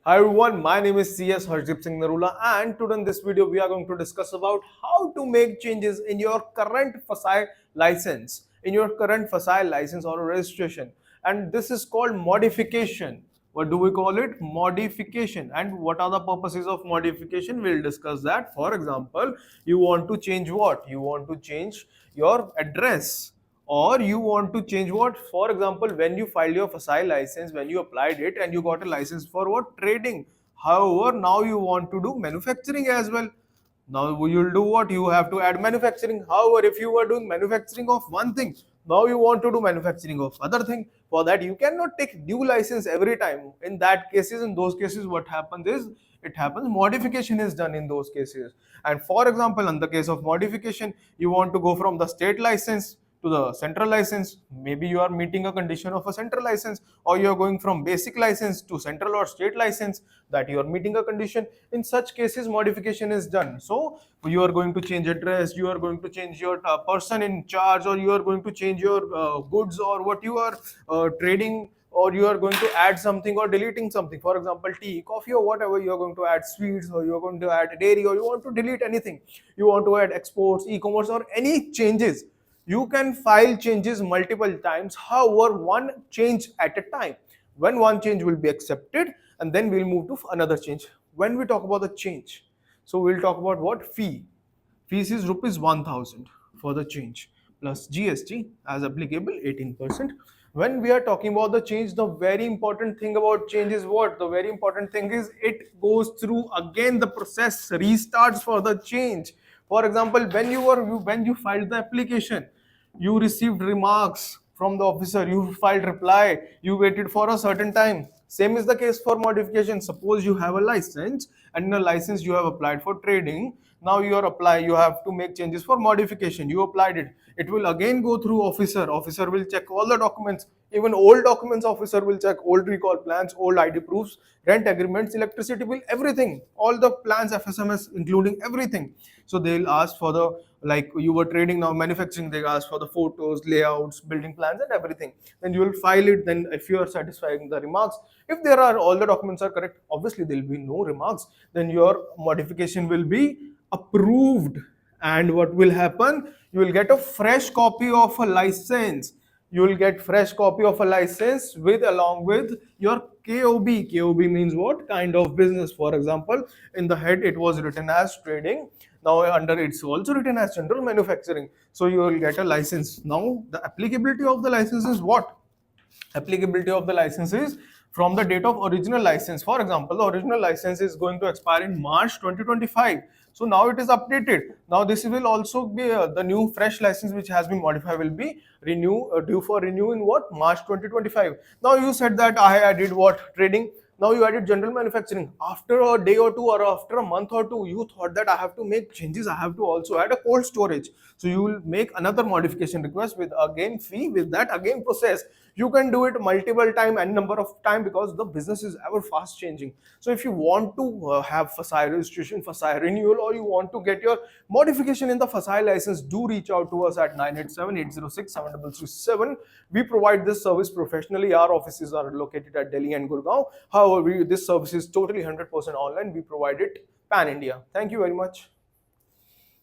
Hi everyone, my name is CS Harshdeep Singh Narula, and today in this video we are going to discuss about how to make changes in your current Fssai license, or registration, and this is called modification. What do we call it? Modification. And what are the purposes of modification? We'll discuss that. For example, you want to change what? You want to change your address, or you want to change what? For example, when you filed your Fssai license, when you applied it and you got a license for what? Trading. However, now you want to do manufacturing as well. Now you'll do what? You have to add manufacturing. However, if you were doing manufacturing of one thing, now you want to do manufacturing of other thing. For that, you cannot take new license every time. In those cases, what happens is it happens modification is done in those cases. And for example, in the case of modification, you want to go from the state license to the central license. Maybe you are meeting a condition of a central license, or you are going from basic license to central or state license, that you are meeting a condition. In such cases, modification is done. So you are going to change address, you are going to change your person in charge, or you are going to change your goods, or what you are trading, or you are going to add something or deleting something. For example, tea, coffee, or whatever, you are going to add sweets, or you are going to add dairy, or you want to delete anything, you want to add exports, e-commerce, or any changes. You can file changes multiple times, however, one change at a time. When one change will be accepted, and then we'll move to another change. When we talk about the change, so we'll talk about what? Fees is rupees 1000 for the change, plus GST as applicable 18%. When we are talking about the change, the very important thing about change is what? The very important thing is it goes through again, the process restarts for the change. For example, when you filed the application, you received remarks from the officer, you filed reply, you waited for a certain time. Same is the case for modification. Suppose you have a license, and in a license you have applied for trading. Now you have to make changes for modification. You applied it. It will again go through officer. Officer will check all the documents, even old documents. Officer will check old recall plans, old ID proofs, rent agreements, electricity bill, everything, all the plans, FSMS, including everything. So they'll ask for the, like you were trading, now manufacturing, they ask for the photos, layouts, building plans, and everything. Then you will file it. Then if you are satisfying the remarks, if there are all the documents are correct, obviously there will be no remarks, then your modification will be approved. And what will happen? You will get a fresh copy of a license. You will get fresh copy of a license with, along with your KOB. KOB means what? Kind of business. For example, in the head it was written as trading. Now under it's also written as general manufacturing. So you will get a license. Now the applicability of the license is what? Applicability of the license is from the date of original license. For example, the original license is going to expire in March 2025. So now it is updated. Now this will also be the new fresh license which has been modified will be due for renew in what? March 2025. Now you said that I did what? Trading. Now you added general manufacturing. After a day or two, or after a month or two, you thought that I have to make changes, I have to also add a cold storage. So you will make another modification request with again fee, with that again process. You can do it multiple time and number of time, because the business is ever fast changing. So if you want to have Fssai registration, Fssai renewal, or you want to get your modification in the Fssai license, do reach out to us at 987-806-7337. We provide this service professionally. Our offices are located at Delhi and Gurgaon. However, this service is totally 100% online. We provide it pan India. Thank you very much.